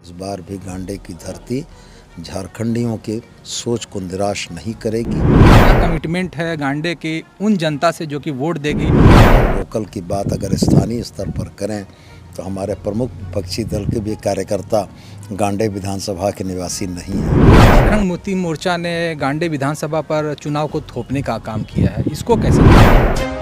इस बार भी गांडे की धरती झारखंडियों के सोच को निराश नहीं करेगी। क्या कमिटमेंट है गांडे की उन जनता से जो कि वोट देगी? वोकल की बात अगर स्थानीय स्तर पर करें तो हमारे प्रमुख विपक्षी दल के भी कार्यकर्ता गांडे विधानसभा के निवासी नहीं हैं। झारखंड मुक्ति मोर्चा ने गांडे विधानसभा पर चुनाव को थोपने का काम किया है, इसको कैसे देखते हैं?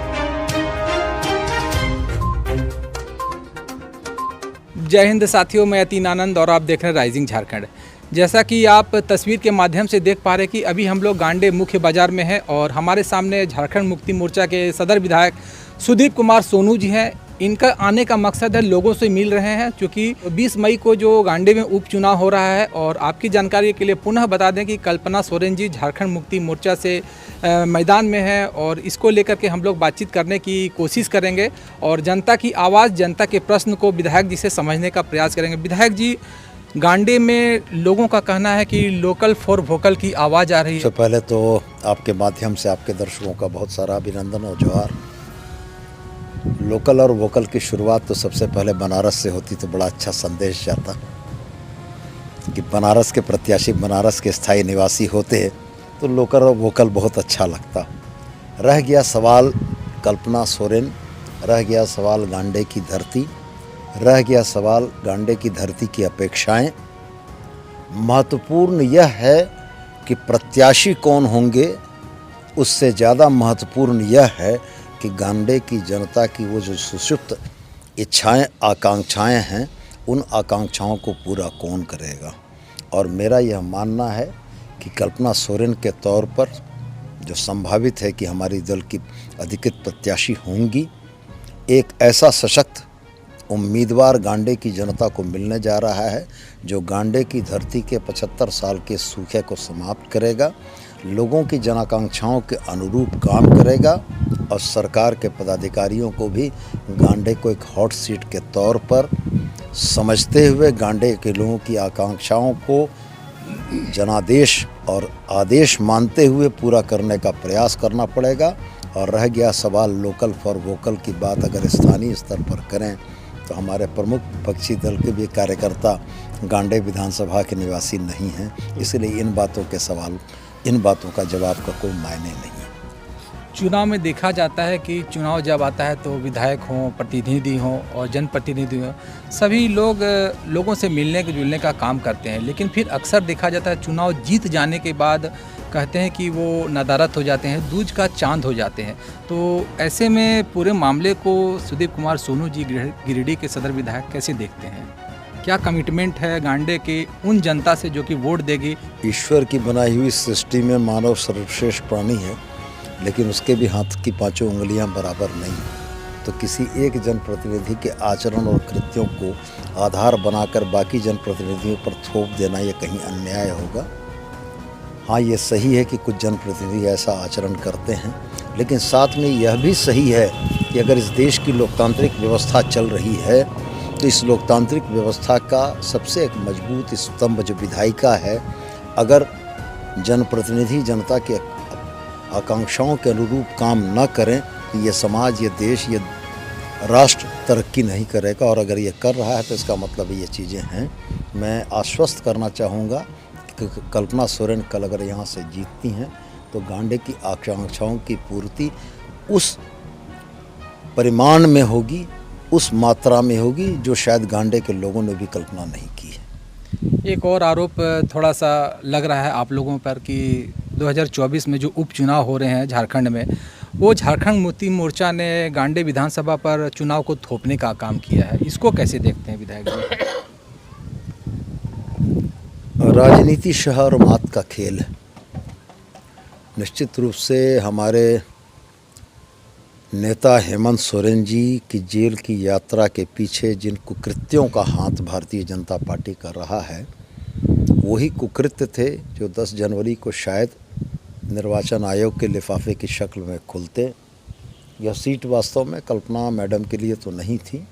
जय हिंद साथियों, मैं यतीन आनंद और आप देख रहे हैं राइजिंग झारखंड। जैसा कि आप तस्वीर के माध्यम से देख पा रहे हैं कि अभी हम लोग गांडे मुख्य बाजार में हैं और हमारे सामने झारखंड मुक्ति मोर्चा के सदर विधायक सुदीप कुमार सोनू जी हैं। इनका आने का मकसद है लोगों से मिल रहे हैं, क्योंकि 20 मई को जो गांडे में उपचुनाव हो रहा है। और आपकी जानकारी के लिए पुनः बता दें कि कल्पना सोरेन जी झारखंड मुक्ति मोर्चा से मैदान में है और इसको लेकर के हम लोग बातचीत करने की कोशिश करेंगे और जनता की आवाज़, जनता के प्रश्न को विधायक जी से समझने का प्रयास करेंगे। विधायक जी, गांडे में लोगों का कहना है कि लोकल फॉर वोकल की आवाज़ आ रही है। सबसे पहले तो आपके माध्यम से आपके दर्शकों का बहुत सारा अभिनंदन और जोहार। लोकल और वोकल की शुरुआत तो सबसे पहले बनारस से होती तो बड़ा अच्छा संदेश जाता कि बनारस के प्रत्याशी बनारस के स्थायी निवासी होते तो लोकल और वोकल बहुत अच्छा लगता। रह गया सवाल कल्पना सोरेन, रह गया सवाल गांडे की धरती, रह गया सवाल गांडे की धरती की अपेक्षाएं। महत्वपूर्ण यह है कि प्रत्याशी कौन होंगे, उससे ज़्यादा महत्वपूर्ण यह है कि गांडे की जनता की वो जो सुषुप्त इच्छाएं, आकांक्षाएं हैं, उन आकांक्षाओं को पूरा कौन करेगा। और मेरा यह मानना है कि कल्पना सोरेन के तौर पर जो संभावित है कि हमारी दल की अधिकृत प्रत्याशी होंगी, एक ऐसा सशक्त उम्मीदवार गांडे की जनता को मिलने जा रहा है जो गांडे की धरती के 75 साल के सूखे को समाप्त करेगा, लोगों की जनाकांक्षाओं के अनुरूप काम करेगा और सरकार के पदाधिकारियों को भी गांडे को एक हॉट सीट के तौर पर समझते हुए गांडे के लोगों की आकांक्षाओं को जनादेश और आदेश मानते हुए पूरा करने का प्रयास करना पड़ेगा। और रह गया सवाल लोकल फॉर वोकल की बात अगर स्थानीय स्तर पर करें तो हमारे प्रमुख विपक्षी दल के भी कार्यकर्ता गांडे विधानसभा के निवासी नहीं हैं, इसलिए इन बातों का जवाब का कोई मायने नहीं है। चुनाव में देखा जाता है कि चुनाव जब आता है तो विधायक हों, प्रतिनिधि हों और जनप्रतिनिधि हों, सभी लोग लोगों से मिलने जुलने का काम करते हैं। लेकिन फिर अक्सर देखा जाता है चुनाव जीत जाने के बाद कहते हैं कि वो नदारत हो जाते हैं, दूज का चांद हो जाते हैं। तो ऐसे में पूरे मामले को सुदीप कुमार सोनू जी गिरिडीह के सदर विधायक कैसे देखते हैं? क्या कमिटमेंट है गांडे के उन जनता से जो कि वोट देगी? ईश्वर की बनाई हुई सृष्टि में मानव सर्वश्रेष्ठ प्राणी है, लेकिन उसके भी हाथ की पांचों उंगलियां बराबर नहीं। तो किसी एक जनप्रतिनिधि के आचरण और कृत्यों को आधार बनाकर बाकी जनप्रतिनिधियों पर थोप देना ये कहीं अन्याय होगा। हाँ, ये सही है कि कुछ जनप्रतिनिधि ऐसा आचरण करते हैं, लेकिन साथ में यह भी सही है कि अगर इस देश की लोकतांत्रिक व्यवस्था चल रही है तो इस लोकतांत्रिक व्यवस्था का सबसे एक मजबूत स्तंभ जो विधायिका है, अगर जनप्रतिनिधि जनता के आकांक्षाओं के अनुरूप काम न करें तो ये समाज, ये देश, ये राष्ट्र तरक्की नहीं करेगा। और अगर ये कर रहा है तो इसका मतलब ये चीज़ें हैं। मैं आश्वस्त करना चाहूँगा कि कल्पना सोरेन कल अगर यहाँ से जीतती हैं तो गांडे की आकांक्षाओं की पूर्ति उस परिमाण में होगी, उस मात्रा में होगी जो शायद गांडे के लोगों ने भी कल्पना नहीं की है। एक और आरोप थोड़ा सा लग रहा है आप लोगों पर कि 2024 में जो उपचुनाव हो रहे हैं झारखंड में, वो झारखंड मुक्ति मोर्चा ने गांडे विधानसभा पर चुनाव को थोपने का काम किया है, इसको कैसे देखते हैं विधायक जी? राजनीति शह और मात का खेल है। निश्चित रूप से हमारे नेता हेमंत सोरेन जी की जेल की यात्रा के पीछे जिन कुकृत्यों का हाथ भारतीय जनता पार्टी कर रहा है, वही कुकृत्य थे जो 10 जनवरी को शायद निर्वाचन आयोग के लिफाफे की शक्ल में खुलते। यह सीट वास्तव में कल्पना मैडम के लिए तो नहीं थी,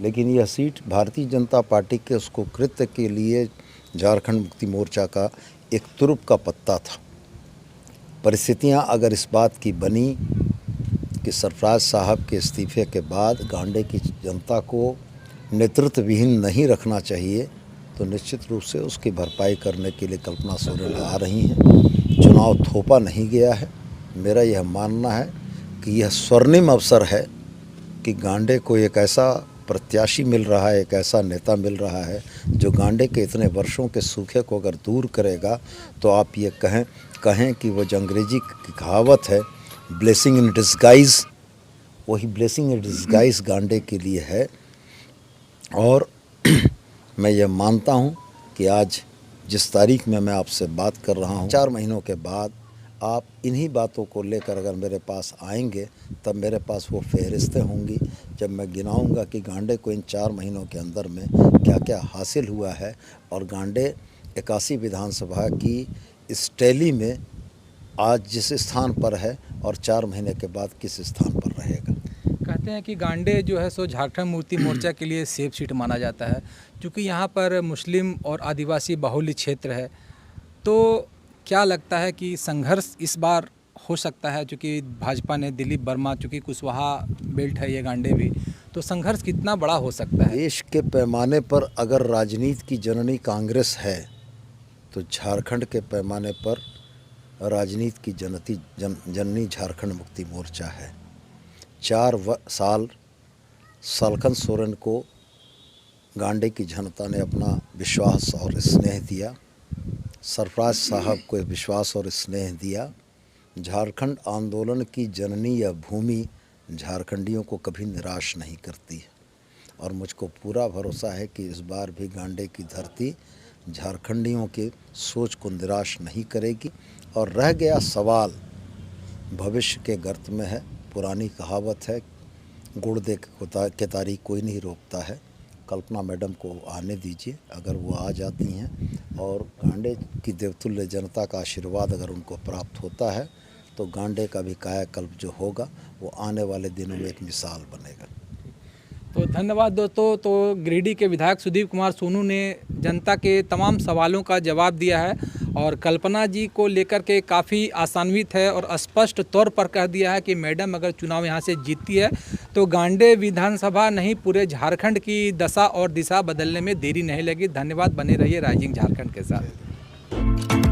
लेकिन यह सीट भारतीय जनता पार्टी के उस कुकृत्य के लिए झारखंड मुक्ति मोर्चा का एक तुरुप का पत्ता था। परिस्थितियां अगर इस बात की बनी कि सरफराज साहब के इस्तीफे के बाद गांडे की जनता को नेतृत्व विहीन नहीं रखना चाहिए, तो निश्चित रूप से उसकी भरपाई करने के लिए कल्पना सोरेन आ रही हैं। चुनाव थोपा नहीं गया है। मेरा यह मानना है कि यह स्वर्णिम अवसर है कि गांडे को एक ऐसा प्रत्याशी मिल रहा है, एक ऐसा नेता मिल रहा है जो गांडे के इतने वर्षों के सूखे को अगर दूर करेगा तो आप ये कहें कि वो जो अंग्रेजी की कहावत है ब्लेसिंग इन डिस्गाइज, वही ब्लेसिंग इन डिस्गाइज गांडे के लिए है। और मैं ये मानता हूँ कि आज जिस तारीख में मैं आपसे बात कर रहा हूँ, 4 महीनों के बाद आप इन्हीं बातों को लेकर अगर मेरे पास आएंगे तब मेरे पास वो फहरिस्तें होंगी जब मैं गिनाऊंगा कि गांडे को इन 4 महीनों के अंदर में क्या क्या हासिल हुआ है और गांडे 81 विधानसभा की इस टैली में आज जिस स्थान पर है और 4 महीने के बाद किस स्थान पर रहेगा। कहते हैं कि गांडे जो है सो झारखंड मुक्ति मोर्चा के लिए सेफ सीट माना जाता है, क्योंकि यहाँ पर मुस्लिम और आदिवासी बाहुल्य क्षेत्र है। तो क्या लगता है कि संघर्ष इस बार हो सकता है, क्योंकि भाजपा ने दिलीप वर्मा, चूँकि कुशवाहा बेल्ट है ये गांडे भी, तो संघर्ष कितना बड़ा हो सकता है? देश के पैमाने पर अगर राजनीति की जननी कांग्रेस है तो झारखंड के पैमाने पर राजनीति की जननी झारखंड मुक्ति मोर्चा है। 4 साल सलखन सोरेन को गांडे की जनता ने अपना विश्वास और स्नेह दिया, सरफराज साहब को विश्वास और स्नेह दिया। झारखंड आंदोलन की जननी यह भूमि झारखंडियों को कभी निराश नहीं करती है और मुझको पूरा भरोसा है कि इस बार भी गांडे की धरती झारखंडियों के सोच को निराश नहीं करेगी। और रह गया सवाल भविष्य के गर्त में है। पुरानी कहावत है, गुड़ दे के तारीख कोई नहीं रोकता है। कल्पना मैडम को आने दीजिए, अगर वो आ जाती हैं और गांडे की देवतुल्य जनता का आशीर्वाद अगर उनको प्राप्त होता है तो गांडे का भी कायाकल्प जो होगा वो आने वाले दिनों में एक मिसाल बनेगा। तो धन्यवाद दोस्तों। तो गिरिडीह के विधायक सुदीप कुमार सोनू ने जनता के तमाम सवालों का जवाब दिया है और कल्पना जी को लेकर के काफ़ी आशान्वित है और स्पष्ट तौर पर कह दिया है कि मैडम अगर चुनाव यहाँ से जीतती है तो गांडे विधानसभा नहीं पूरे झारखंड की दशा और दिशा बदलने में देरी नहीं लगी। धन्यवाद, बने रहिए राइजिंग झारखंड के साथ।